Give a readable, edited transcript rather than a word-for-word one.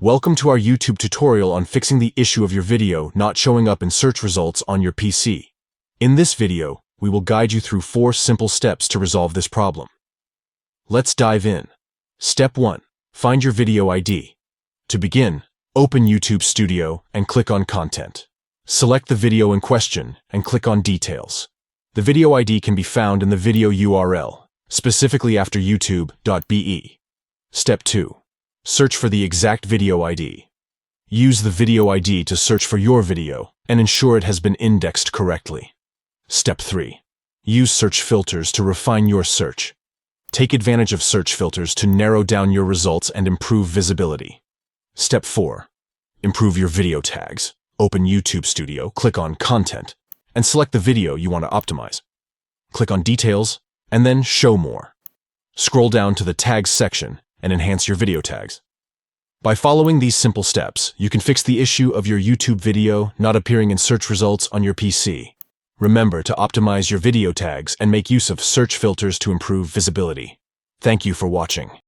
Welcome to our YouTube tutorial on fixing the issue of your video not showing up in search results on your PC. In this video, we will guide you through 4 simple steps to resolve this problem. Let's dive in. Step 1. Find your video ID. To begin, open YouTube Studio and click on Content. Select the video in question and click on Details. The video ID can be found in the video URL, specifically after youtube.be. Step 2. Search for the exact video ID. Use the video ID to search for your video and ensure it has been indexed correctly. Step 3. Use search filters to refine your search. Take advantage of search filters to narrow down your results and improve visibility. Step 4. Improve your video tags. Open YouTube Studio, click on Content, and select the video you want to optimize. Click on Details, and then Show More. Scroll down to the Tags section and enhance your video tags. By following these simple steps, you can fix the issue of your YouTube video not appearing in search results on your PC. Remember to optimize your video tags and make use of search filters to improve visibility. Thank you for watching.